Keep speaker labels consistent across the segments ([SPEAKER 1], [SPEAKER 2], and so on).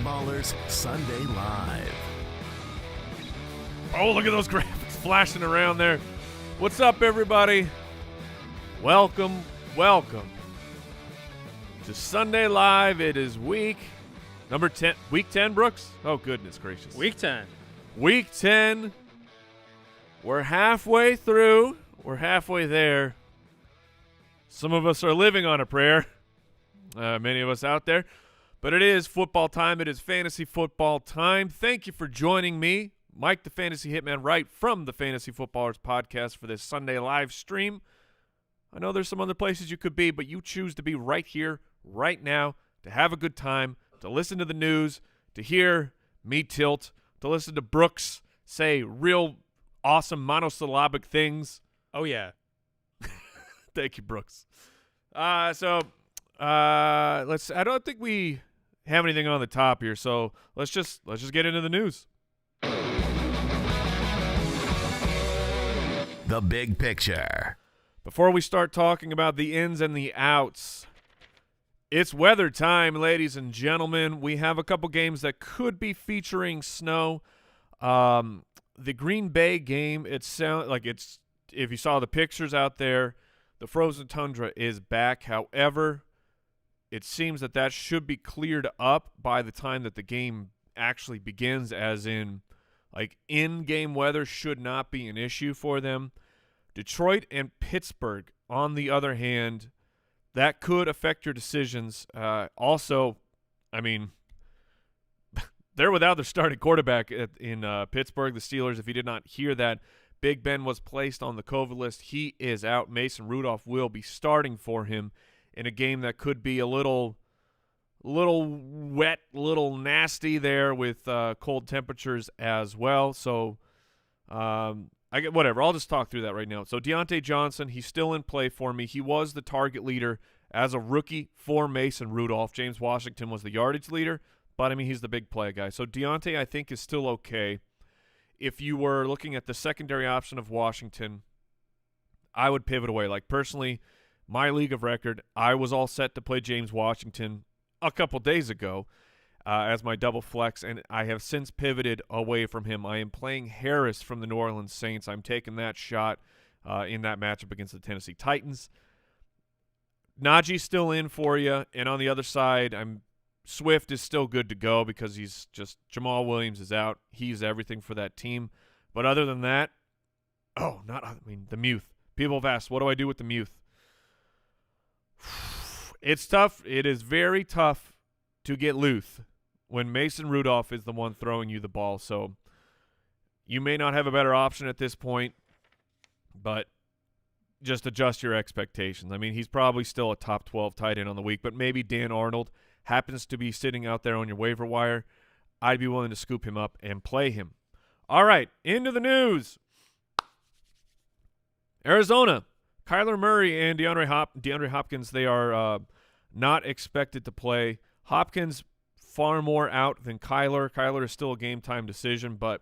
[SPEAKER 1] Footballers Sunday Live.
[SPEAKER 2] Oh, look at those graphics flashing around there. What's up, everybody? Welcome to Sunday Live. It is week number 10. Week 10, Brooks? Oh, goodness gracious.
[SPEAKER 3] Week 10.
[SPEAKER 2] Week 10. We're halfway through. We're halfway there. Some of us are living on a prayer. Many of us out there. But it is football time. It is fantasy football time. Thank you for joining me, Mike the Fantasy Hitman, Wright from the Fantasy Footballers Podcast for this Sunday live stream. I know there's some other places you could be, but you choose to be right here, right now, to have a good time, to listen to the news, to hear me tilt, to listen to Brooks say real awesome monosyllabic things.
[SPEAKER 3] Oh, yeah.
[SPEAKER 2] Thank you, Brooks. I don't think we have anything on the top here, so let's just get into the news.
[SPEAKER 1] The big picture.
[SPEAKER 2] Before we start talking about the ins and the outs, it's weather time, ladies and gentlemen. We have a couple games that could be featuring snow. The Green Bay game, it sounds like it's, if you saw the pictures out there, the frozen tundra is back. However, it seems that should be cleared up by the time that the game actually begins, as in, like, in-game weather should not be an issue for them. Detroit and Pittsburgh, on the other hand, that could affect your decisions. Also, I mean, they're without their starting quarterback in Pittsburgh, the Steelers. If you did not hear that, Big Ben was placed on the COVID list. He is out. Mason Rudolph will be starting for him in a game that could be a little wet, little nasty there with cold temperatures as well. So I get whatever. I'll just talk through that right now. So Deontay Johnson, he's still in play for me. He was the target leader as a rookie for Mason Rudolph. James Washington was the yardage leader, but I mean, he's the big play guy. So Deontay, I think, is still okay. If you were looking at the secondary option of Washington, I would pivot away. Like, personally, my league of record, I was all set to play James Washington a couple days ago as my double flex, and I have since pivoted away from him. I am playing Harris from the New Orleans Saints. I'm taking that shot in that matchup against the Tennessee Titans. Najee's still in for you, and on the other side, Swift is still good to go because he's just – Jamal Williams is out. He's everything for that team. But other than that, the Muth. People have asked, what do I do with the Muth? It's tough. It is very tough to get Luth when Mason Rudolph is the one throwing you the ball. So you may not have a better option at this point, but just adjust your expectations. I mean, he's probably still a top 12 tight end on the week, but maybe Dan Arnold happens to be sitting out there on your waiver wire. I'd be willing to scoop him up and play him. All right, into the news. Arizona. Kyler Murray and DeAndre Hopkins, they are not expected to play. Hopkins far more out than Kyler. Kyler is still a game-time decision, but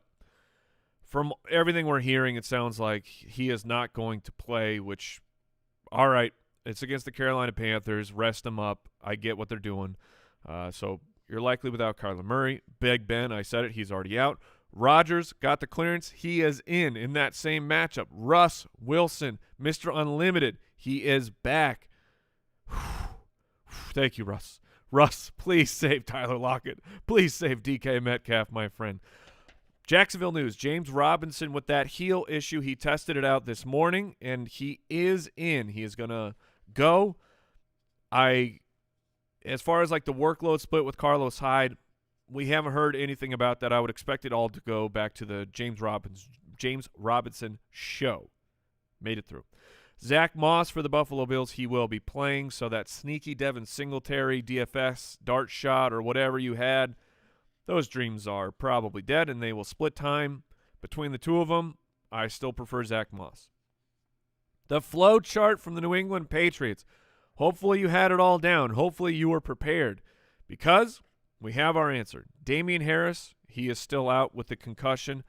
[SPEAKER 2] from everything we're hearing, it sounds like he is not going to play, which, all right, it's against the Carolina Panthers. Rest him up. I get what they're doing. So you're likely without Kyler Murray. Big Ben, I said it, he's already out. Rodgers got the clearance. He is in that same matchup. Russ Wilson, Mr. Unlimited, he is back. Thank you, Russ. Russ, please save Tyler Lockett. Please save DK Metcalf, my friend. Jacksonville news. James Robinson with that heel issue. He tested it out this morning, and he is in. He is going to go. As far as like the workload split with Carlos Hyde, we haven't heard anything about that. I would expect it all to go back to the James Robinson show. Made it through. Zach Moss for the Buffalo Bills, he will be playing. So that sneaky Devin Singletary, DFS, dart shot, or whatever you had, those dreams are probably dead, and they will split time between the two of them. I still prefer Zach Moss. The flow chart from the New England Patriots. Hopefully you had it all down. Hopefully you were prepared, because we have our answer. Damian Harris, he is still out with the concussion.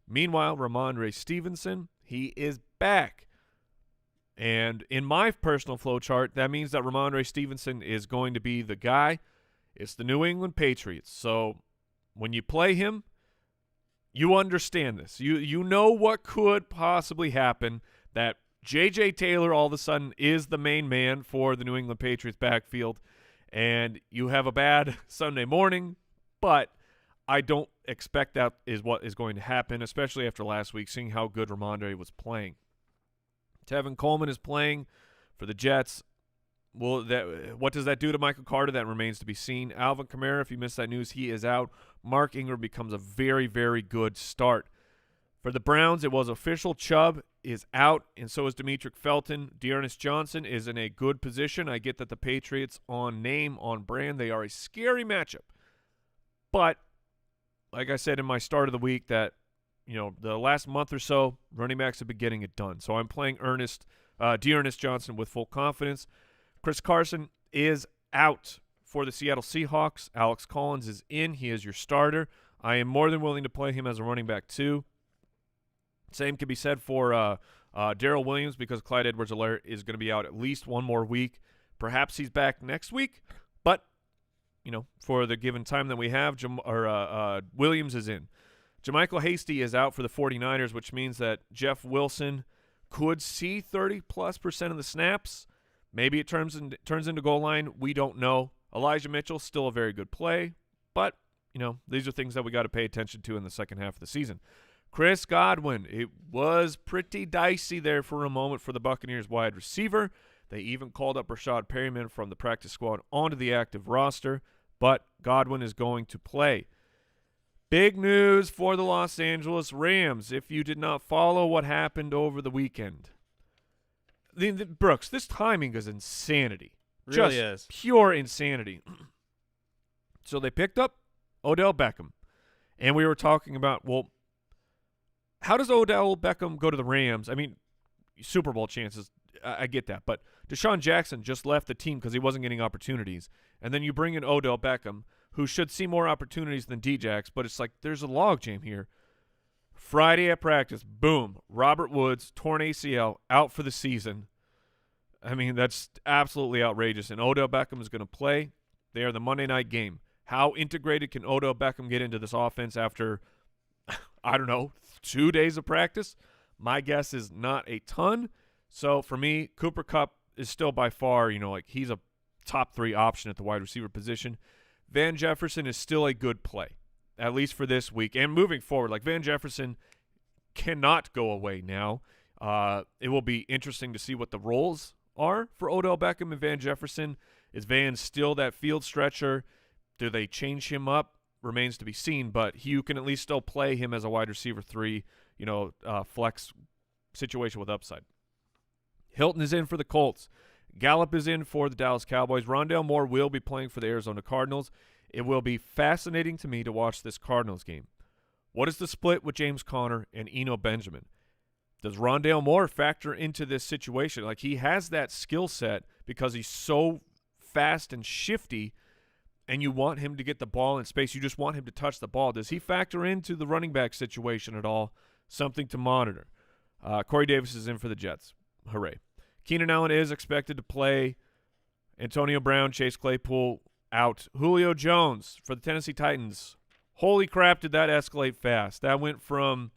[SPEAKER 2] Meanwhile, Ramondre Stevenson, he is back. And in my personal flow chart, that means that Ramondre Stevenson is going to be the guy. It's the New England Patriots. So when you play him, you understand this. You know what could possibly happen, that J.J. Taylor all of a sudden is the main man for the New England Patriots backfield, and you have a bad Sunday morning, but I don't expect that is what is going to happen, especially after last week, seeing how good Ramondre was playing. Tevin Coleman is playing for the Jets. What does that do to Michael Carter? That remains to be seen. Alvin Kamara, if you missed that news, he is out. Mark Ingram becomes a very, very good start. For the Browns, it was official. Chubb is out, and so is Demetric Felton. Dearness Johnson is in a good position. I get that the Patriots, on name, on brand, they are a scary matchup. But, like I said in my start of the week, that the last month or so, running backs have been getting it done. So I'm playing Dearness Johnson with full confidence. Chris Carson is out for the Seattle Seahawks. Alex Collins is in. He is your starter. I am more than willing to play him as a running back too. Same can be said for Darrell Williams, because Clyde Edwards-Helaire is going to be out at least one more week. Perhaps he's back next week, but for the given time that we have, Williams is in. JaMychal Hasty is out for the 49ers, which means that Jeff Wilson could see 30+% of the snaps. Maybe it turns into goal line. We don't know. Elijah Mitchell, still a very good play, but these are things that we got to pay attention to in the second half of the season. Chris Godwin, it was pretty dicey there for a moment for the Buccaneers wide receiver. They even called up Rashad Perryman from the practice squad onto the active roster, but Godwin is going to play. Big news for the Los Angeles Rams, if you did not follow what happened over the weekend. Brooks, this timing is insanity.
[SPEAKER 3] Really
[SPEAKER 2] Just
[SPEAKER 3] is.
[SPEAKER 2] Pure insanity. So they picked up Odell Beckham, and we were talking about, well, how does Odell Beckham go to the Rams? I mean, Super Bowl chances, I get that. But Deshaun Jackson just left the team because he wasn't getting opportunities. And then you bring in Odell Beckham, who should see more opportunities than Djax, but it's like there's a logjam here. Friday at practice, boom, Robert Woods, torn ACL, out for the season. I mean, that's absolutely outrageous. And Odell Beckham is going to play. They are the Monday night game. How integrated can Odell Beckham get into this offense after, I don't know, 2 days of practice? My guess is not a ton. So for me, Cooper Kupp is still by far, he's a top 3 option at the wide receiver position. Van Jefferson is still a good play, at least for this week and moving forward. Like, Van Jefferson cannot go away now. It will be interesting to see what the roles are for Odell Beckham and Van Jefferson. Is Van still that field stretcher? Do they change him up? Remains to be seen, but you can at least still play him as a wide receiver 3, flex situation with upside. Hilton is in for the Colts. Gallup is in for the Dallas Cowboys. Rondale Moore will be playing for the Arizona Cardinals. It will be fascinating to me to watch this Cardinals game. What is the split with James Conner and Eno Benjamin? Does Rondale Moore factor into this situation? Like, he has that skill set because he's so fast and shifty, and you want him to get the ball in space. You just want him to touch the ball. Does he factor into the running back situation at all? Something to monitor. Corey Davis is in for the Jets. Hooray. Keenan Allen is expected to play. Antonio Brown, Chase Claypool out. Julio Jones for the Tennessee Titans. Holy crap, did that escalate fast. That went from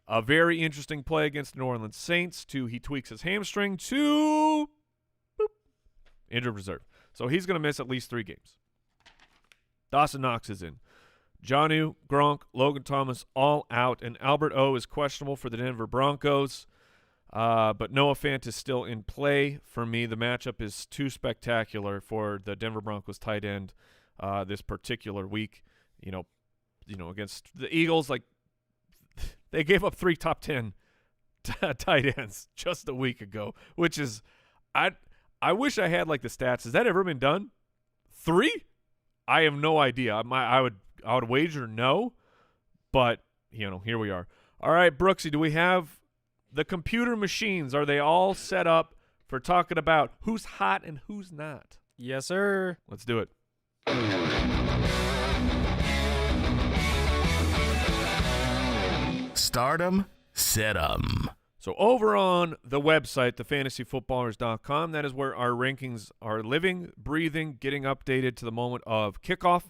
[SPEAKER 2] a very interesting play against the New Orleans Saints to he tweaks his hamstring to injured reserve. So he's going to miss at least 3 games. Dawson Knox is in. Jonnu, Gronk, Logan Thomas all out, and Albert O is questionable for the Denver Broncos. But Noah Fant is still in play. For me, the matchup is too spectacular for the Denver Broncos tight end this particular week. Against the Eagles, like, they gave up 3 top 10 tight ends just a week ago, which is, I wish I had like the stats. Has that ever been done? 3? I have no idea. I would wager no, but here we are. All right, Brooksy, do we have the computer machines? Are they all set up for talking about who's hot and who's not?
[SPEAKER 3] Yes, sir.
[SPEAKER 2] Let's do it.
[SPEAKER 1] Stardom, set 'em.
[SPEAKER 2] So over on the website, thefantasyfootballers.com, that is where our rankings are living, breathing, getting updated to the moment of kickoff.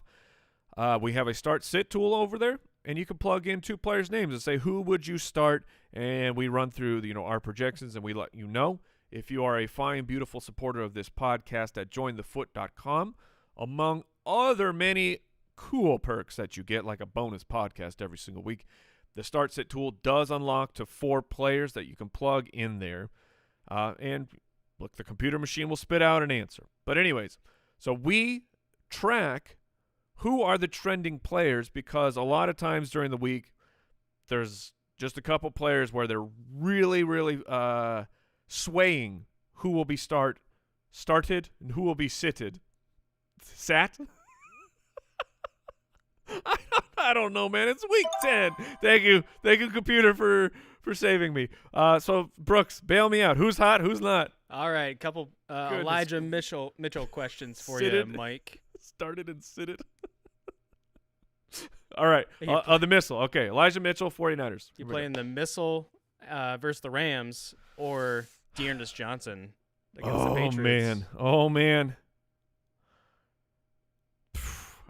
[SPEAKER 2] We have a start-sit tool over there, and you can plug in 2 players' names and say, who would you start? And we run through our projections, and we let you know. If you are a fine, beautiful supporter of this podcast at jointhefoot.com, among other many cool perks that you get, like a bonus podcast every single week, the start-sit tool does unlock to 4 players that you can plug in there. And look, the computer machine will spit out an answer. But anyways, so we track who are the trending players, because a lot of times during the week, there's just a couple players where they're really, really swaying who will be started and who will be sitted. Sat? I don't know, man. It's week 10. Thank you, computer, for saving me. So Brooks, bail me out. Who's hot? Who's not?
[SPEAKER 3] All right, couple Elijah Mitchell questions for you, Mike.
[SPEAKER 2] Started and sitted. All right, the missile. Okay, Elijah Mitchell, 49ers.
[SPEAKER 3] You playing the missile versus the Rams or Dearness Johnson against the Patriots?
[SPEAKER 2] Oh man.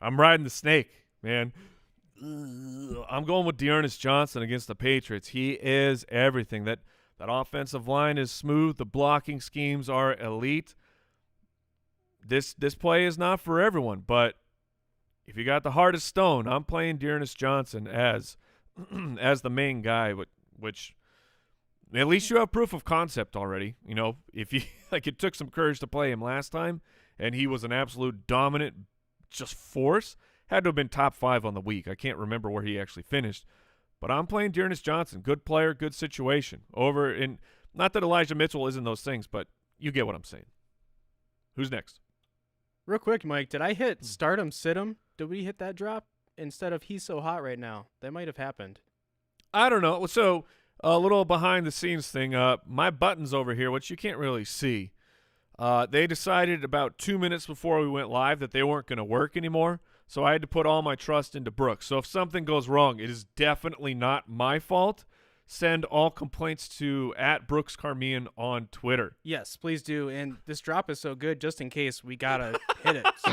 [SPEAKER 2] I'm riding the snake, man. I'm going with Dearness Johnson against the Patriots. He is everything. That offensive line is smooth. The blocking schemes are elite. This play is not for everyone, but if you got the heart of stone, I'm playing Dearness Johnson as the main guy, which at least you have proof of concept already. If you it took some courage to play him last time, and he was an absolute dominant just force. Had to have been top 5 on the week. I can't remember where he actually finished. But I'm playing Dearness Johnson. Good player, good situation. Not that Elijah Mitchell isn't those things, but you get what I'm saying. Who's next?
[SPEAKER 3] Real quick, Mike, did I hit start him, sit him? Did we hit that drop instead of he's so hot right now? That might have happened.
[SPEAKER 2] I don't know. So a little behind-the-scenes thing. My buttons over here, which you can't really see, they decided about 2 minutes before we went live that they weren't going to work anymore. So I had to put all my trust into Brooks. So if something goes wrong, it is definitely not my fault. Send all complaints to @BrooksCarmian on Twitter.
[SPEAKER 3] Yes, please do. And this drop is so good, just in case we got to hit it. So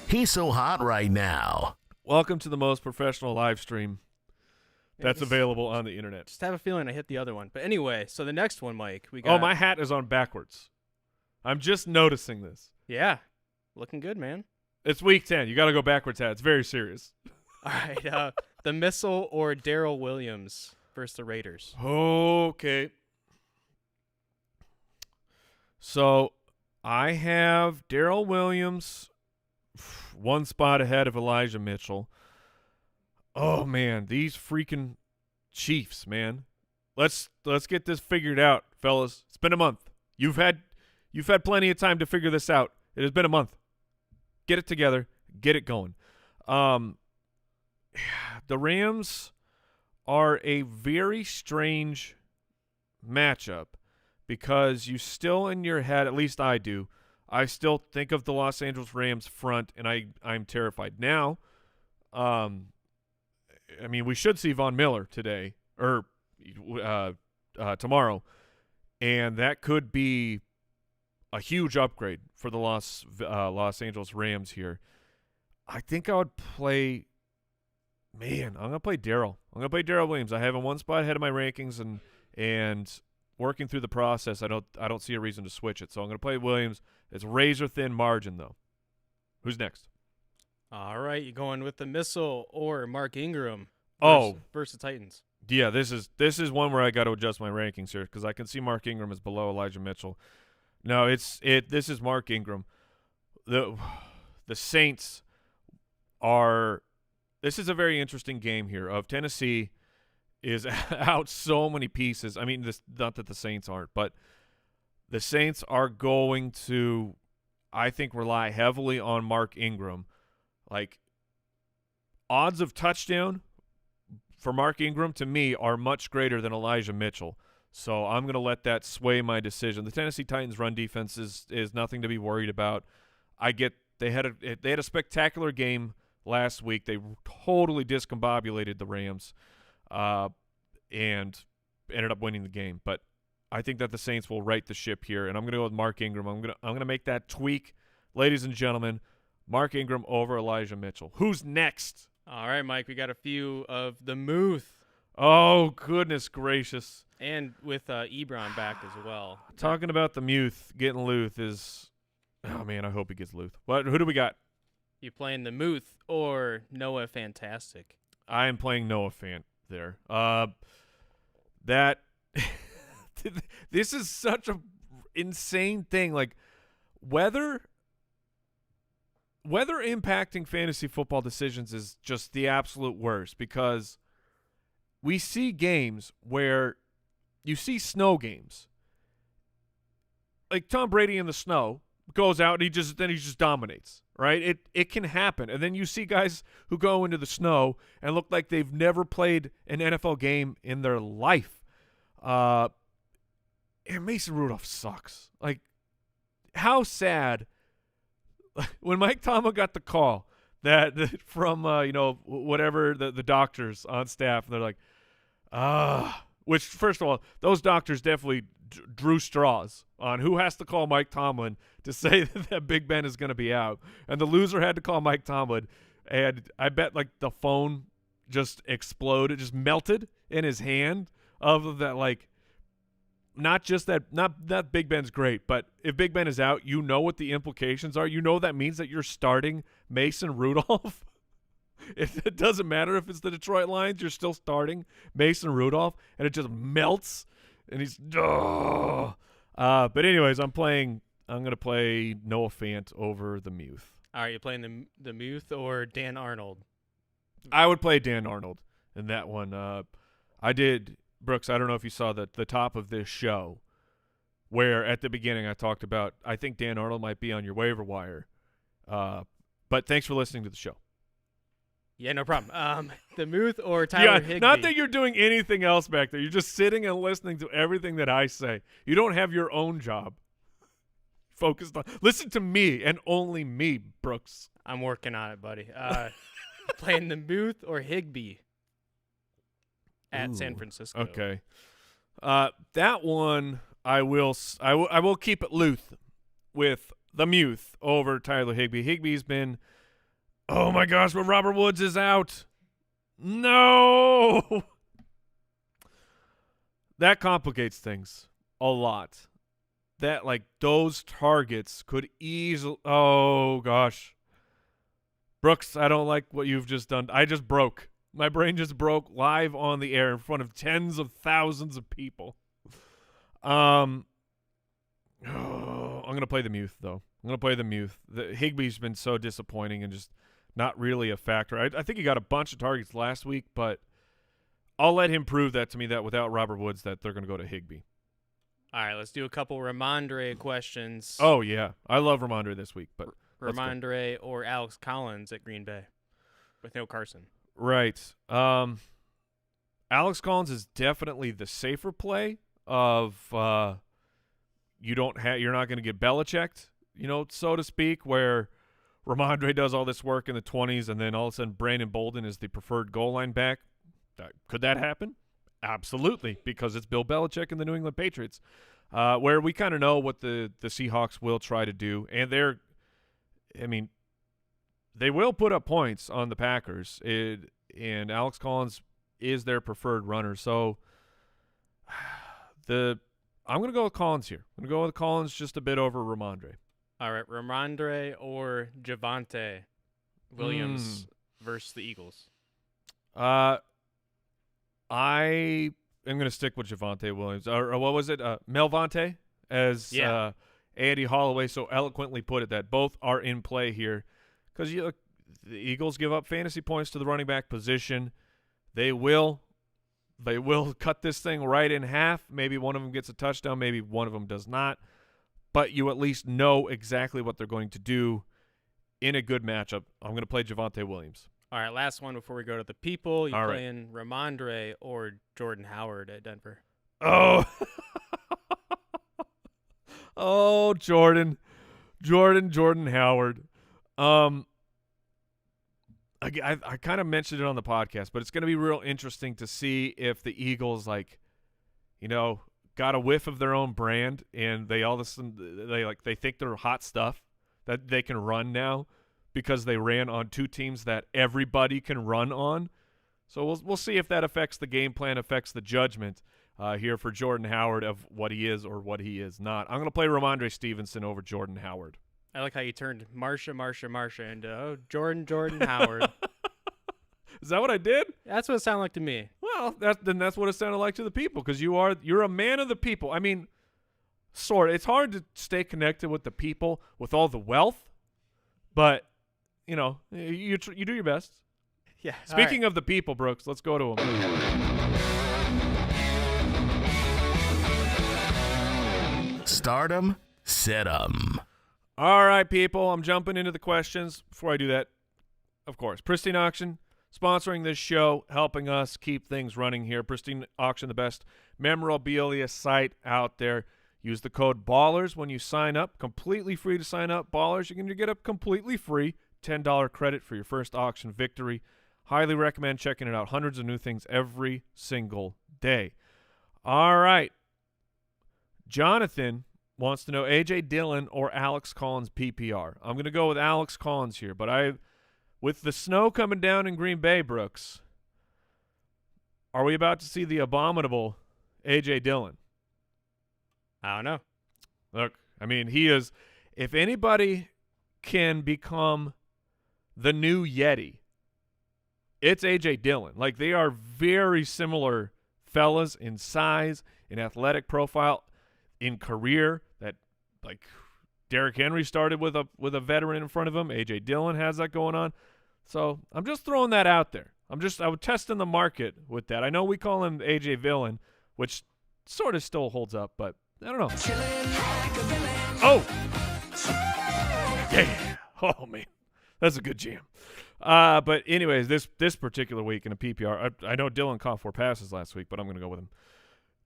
[SPEAKER 1] He's so hot right now.
[SPEAKER 2] Welcome to the most professional live stream that's available on the internet.
[SPEAKER 3] Just have a feeling I hit the other one. But anyway, so the next one, Mike, we got.
[SPEAKER 2] Oh, my hat is on backwards. I'm just noticing this.
[SPEAKER 3] Yeah. Looking good, man.
[SPEAKER 2] It's week 10. You got to go backwards hat. It's very serious.
[SPEAKER 3] All right. The missile or Darrell Williams versus the Raiders?
[SPEAKER 2] Okay. So I have Darrell Williams 1 spot ahead of Elijah Mitchell. Oh, man. These freaking Chiefs, man. Let's get this figured out, fellas. It's been a month. You've had plenty of time to figure this out. It has been a month. Get it together. Get it going. The Rams are a very strange matchup because you still in your head, at least I do, I still think of the Los Angeles Rams front, and I'm terrified. Now, we should see Von Miller today or tomorrow, and that could be a huge upgrade for the Los Angeles Rams here. I think I would play – man, I'm going to play Darrell. I'm going to play Darrell Williams. I have him 1 spot ahead of my rankings, and working through the process, I don't see a reason to switch it. So I'm going to play Williams. It's razor-thin margin, though. Who's next?
[SPEAKER 3] All right, you going with the missile or Mark Ingram versus the Titans?
[SPEAKER 2] Yeah, this is one where I got to adjust my rankings here because I can see Mark Ingram is below Elijah Mitchell. No, this is Mark Ingram. The Saints are – this is a very interesting game here of Tennessee is out so many pieces. I mean, not that the Saints aren't, but the Saints are going to, I think, rely heavily on Mark Ingram. Like, odds of touchdown for Mark Ingram, to me, are much greater than Elijah Mitchell. So I'm going to let that sway my decision. The Tennessee Titans' run defense is nothing to be worried about. I get they had a spectacular game last week. They totally discombobulated the Rams and ended up winning the game. But I think that the Saints will right the ship here, and I'm going to go with Mark Ingram. I'm going to make that tweak. Ladies and gentlemen, Mark Ingram over Elijah Mitchell. Who's next?
[SPEAKER 3] All right, Mike, we got a few of the Muth.
[SPEAKER 2] Oh, goodness gracious.
[SPEAKER 3] And with Ebron back as well.
[SPEAKER 2] Talking about the Muth getting Luth is – oh, man, I hope he gets Luth. Who do we got?
[SPEAKER 3] You playing the Muth or Noah Fantastic?
[SPEAKER 2] I am playing Noah Fant there. That – this is such a insane thing. Like, weather impacting fantasy football decisions is just the absolute worst because we see games where you see snow games. Like Tom Brady in the snow goes out and he just dominates, right? It can happen. And then you see guys who go into the snow and look like they've never played an NFL game in their life. And Mason Rudolph sucks. Like, how sad when Mike Tomlin got the call that from whatever the doctors on staff, and they're like, which first of all, those doctors definitely drew straws on who has to call Mike Tomlin to say that Big Ben is going to be out, and the loser had to call Mike Tomlin, and I bet like the phone just exploded, just melted in his hand of that, like. Not just that, not Big Ben's great, but if Big Ben is out, you know what the implications are. You know that means that you're starting Mason Rudolph. It doesn't matter if it's the Detroit Lions, you're still starting Mason Rudolph, and it just melts, and he's but anyways, I'm going to play Noah Fant over the Muth.
[SPEAKER 3] All right, you playing the Muth or Dan Arnold?
[SPEAKER 2] I would play Dan Arnold in that one. I did. Brooks, I don't know if you saw the top of this show where at the beginning I talked about I think Dan Arnold might be on your waiver wire. But thanks for listening to the show.
[SPEAKER 3] Yeah, no problem. The Muth or Tyler Higbee?
[SPEAKER 2] Not that you're doing anything else back there. You're just sitting and listening to everything that I say. You don't have your own job. Focused on – listen to me and only me, Brooks.
[SPEAKER 3] I'm working on it, buddy. Playing the Muth or Higbee? At San Francisco.
[SPEAKER 2] Okay. That one I will keep it Luth with the Muth over Tyler Higbee. Higbee's been, oh my gosh, but Robert Woods is out. No. That complicates things a lot. That, like, those targets could easily, oh gosh. Brooks, I don't like what you've just done. I just broke. My brain just broke live on the air in front of tens of thousands of people. I'm going to play the Muth, though. I'm going to play the Muth. Higbee's been so disappointing and just not really a factor. I think he got a bunch of targets last week, but I'll let him prove that to me that without Robert Woods that they're going to go to Higbee.
[SPEAKER 3] All right, let's do a couple Ramondre questions.
[SPEAKER 2] Oh, yeah. I love Ramondre this week. But
[SPEAKER 3] Ramondre or Alex Collins at Green Bay with no Carson.
[SPEAKER 2] Right. Alex Collins is definitely the safer play of you're not going to get Belichicked, so to speak, where Ramondre does all this work in the 20s and then all of a sudden Brandon Bolden is the preferred goal line back. Could that happen? Absolutely, because it's Bill Belichick and the New England Patriots, where we kind of know what the Seahawks will try to do, and they will put up points on the Packers, and Alex Collins is their preferred runner. So I'm going to go with Collins here. I'm going to go with Collins just a bit over Ramondre.
[SPEAKER 3] All right, Ramondre or Javonte Williams versus the Eagles?
[SPEAKER 2] I am going to stick with Javonte Williams. Or what was it? Melvante, as Andy Holloway so eloquently put it, that both are in play here. Because the Eagles give up fantasy points to the running back position. They will cut this thing right in half. Maybe one of them gets a touchdown. Maybe one of them does not. But you at least know exactly what they're going to do in a good matchup. I'm going to play Javonte Williams.
[SPEAKER 3] All right, last one before we go to the people. You
[SPEAKER 2] All
[SPEAKER 3] playing Ramondre or Jordan Howard at Denver?
[SPEAKER 2] Oh. Oh, Jordan Howard. I kind of mentioned it on the podcast, but it's going to be real interesting to see if the Eagles, got a whiff of their own brand, and they all of a sudden they think they're hot stuff that they can run now because they ran on two teams that everybody can run on. So we'll see if that affects the game plan, affects the judgment here for Jordan Howard of what he is or what he is not. I'm going to play Ramondre Stevenson over Jordan Howard.
[SPEAKER 3] I like how you turned Marsha into Jordan Howard.
[SPEAKER 2] Is that what I did?
[SPEAKER 3] That's what it sounded like to me.
[SPEAKER 2] Well, that's what it sounded like to the people, because you're a man of the people. I mean, sort of. It's hard to stay connected with the people with all the wealth, but you do your best.
[SPEAKER 3] Yeah.
[SPEAKER 2] Speaking of the people, Brooks, let's go to them.
[SPEAKER 1] Stardom, sit 'em.
[SPEAKER 2] All right, people, I'm jumping into the questions. Before I do that, of course, Pristine Auction, sponsoring this show, helping us keep things running here. Pristine Auction, the best memorabilia site out there. Use the code BALLERS when you sign up. Completely free to sign up. BALLERS, you're going to get a completely free $10 credit for your first auction victory. Highly recommend checking it out. Hundreds of new things every single day. All right. Jonathan wants to know A.J. Dillon or Alex Collins PPR. I'm going to go with Alex Collins here, but with the snow coming down in Green Bay, Brooks, are we about to see the abominable A.J. Dillon?
[SPEAKER 3] I don't know.
[SPEAKER 2] Look, I mean, he is – if anybody can become the new Yeti, it's A.J. Dillon. Like, they are very similar fellas in size, in athletic profile, in career. That, like, Derrick Henry started with a veteran in front of him. A.J. Dillon has that going on. So I'm just throwing that out there. I was testing the market with that. I know we call him A.J. Villain, which sort of still holds up, but I don't know. Oh! Yeah. Oh, man. That's a good jam. But anyways, this particular week in a PPR, I know Dillon caught 4 passes last week, but I'm going to go with him.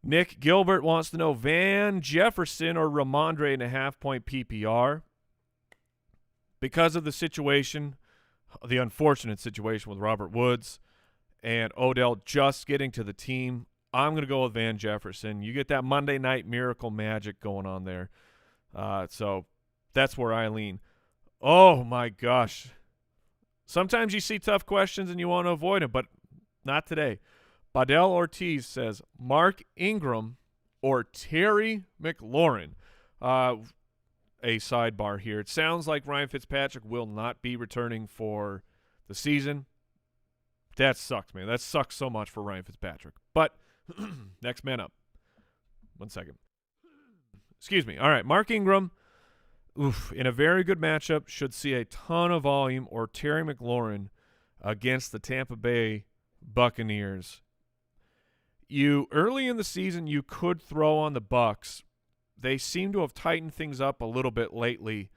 [SPEAKER 2] Nick Gilbert wants to know Van Jefferson or Ramondre in a half-point PPR. Because of the situation, the unfortunate situation with Robert Woods and Odell just getting to the team, I'm going to go with Van Jefferson. You get that Monday night miracle magic going on there. So that's where I lean. Oh, my gosh. Sometimes you see tough questions and you want to avoid them, but not today. Badell Ortiz says, Mark Ingram or Terry McLaurin. A sidebar here. It sounds like Ryan Fitzpatrick will not be returning for the season. That sucks, man. That sucks so much for Ryan Fitzpatrick. But next man up. 1 second. Excuse me. All right, Mark Ingram, in a very good matchup, should see a ton of volume, or Terry McLaurin against the Tampa Bay Buccaneers. Early in the season, you could throw on the Bucs. They seem to have tightened things up a little bit lately.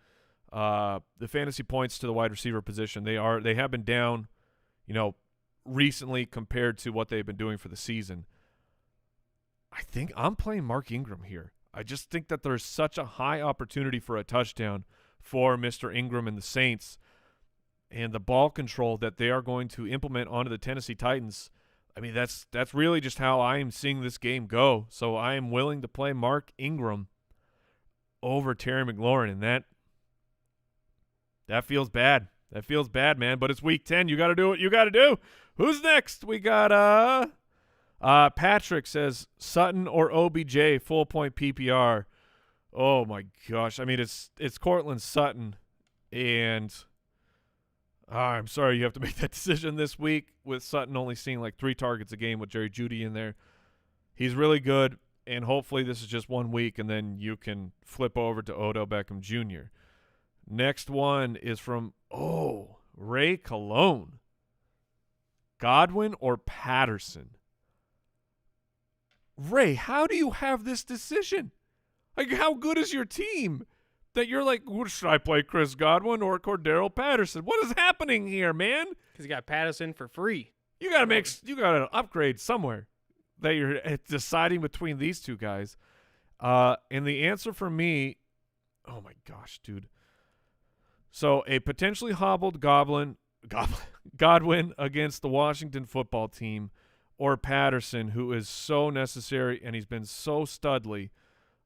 [SPEAKER 2] The fantasy points to the wide receiver position, they have been down, recently compared to what they've been doing for the season. I think I'm playing Mark Ingram here. I just think that there's such a high opportunity for a touchdown for Mr. Ingram and the Saints, and the ball control that they are going to implement onto the Tennessee Titans. I mean, that's really just how I am seeing this game go. So I am willing to play Mark Ingram over Terry McLaurin, and that feels bad. That feels bad, man. But it's week 10. You got to do what you got to do. Who's next? We got Patrick says Sutton or OBJ full point PPR. Oh my gosh. I mean, it's Cortland Sutton, and I'm sorry you have to make that decision this week with Sutton only seeing like 3 targets a game with Jerry Jeudy in there. He's really good, and hopefully this is just 1 week, and then you can flip over to Odell Beckham Jr. Next one is from, Ray Colon. Godwin or Patterson? Ray, how do you have this decision? Like, how good is your team that you're like, should I play Chris Godwin or Cordero Patterson? What is happening here, man?
[SPEAKER 3] Because you got Patterson for free.
[SPEAKER 2] You got to upgrade somewhere that you're deciding between these two guys. And the answer for me, oh my gosh, dude. So a potentially hobbled Godwin Godwin against the Washington football team, or Patterson, who is so necessary and he's been so studly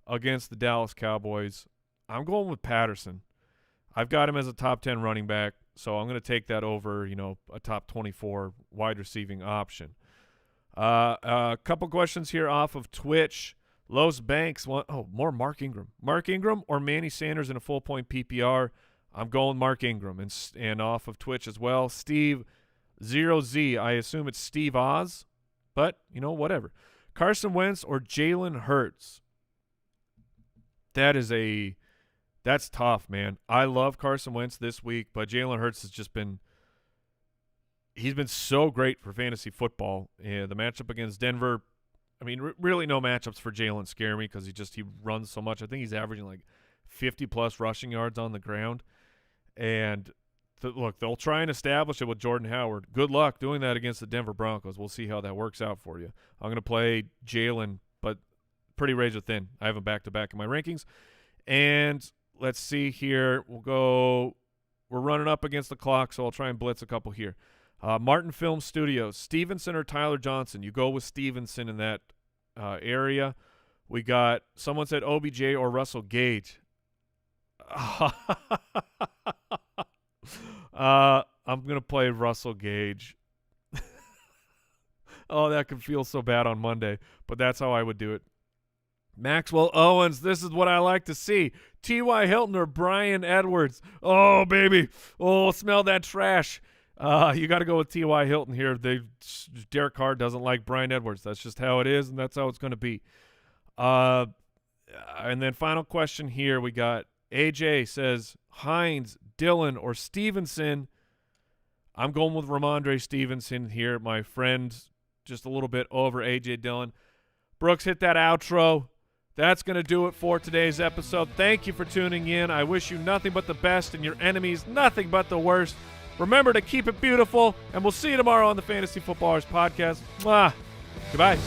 [SPEAKER 2] against the Dallas Cowboys. I'm going with Patterson. I've got him as a top 10 running back, so I'm going to take that over, a top 24 wide receiving option. A couple questions here off of Twitch. Los Banks more Mark Ingram. Mark Ingram or Manny Sanders in a full point PPR? I'm going Mark Ingram. And off of Twitch as well, Steve 0Z. I assume it's Steve Oz, but, whatever. Carson Wentz or Jalen Hurts? That's tough, man. I love Carson Wentz this week, but Jalen Hurts has just been – he's been so great for fantasy football. Yeah, the matchup against Denver – I mean, really no matchups for Jalen scare me because he runs so much. I think he's averaging like 50-plus rushing yards on the ground. And, look, they'll try and establish it with Jordan Howard. Good luck doing that against the Denver Broncos. We'll see how that works out for you. I'm going to play Jalen, but pretty razor thin. I have him back-to-back in my rankings. And let's see here. We're running up against the clock, so I'll try and blitz a couple here. Martin Film Studios, Stevenson or Tyler Johnson? You go with Stevenson in that area. We got someone said OBJ or Russell Gage. I'm going to play Russell Gage. Oh, that could feel so bad on Monday, but that's how I would do it. Maxwell Owens, this is what I like to see. T.Y. Hilton or Brian Edwards? Oh, baby. Oh, smell that trash. You got to go with T.Y. Hilton here. Derek Carr doesn't like Brian Edwards. That's just how it is, and that's how it's going to be. And then final question here. We got AJ says Hines, Dillon, or Stevenson. I'm going with Ramondre Stevenson here, my friend, just a little bit over A.J. Dillon. Brooks, hit that outro. That's going to do it for today's episode. Thank you for tuning in. I wish you nothing but the best and your enemies nothing but the worst. Remember to keep it beautiful, and we'll see you tomorrow on the Fantasy Footballers Podcast. Mwah. Goodbye.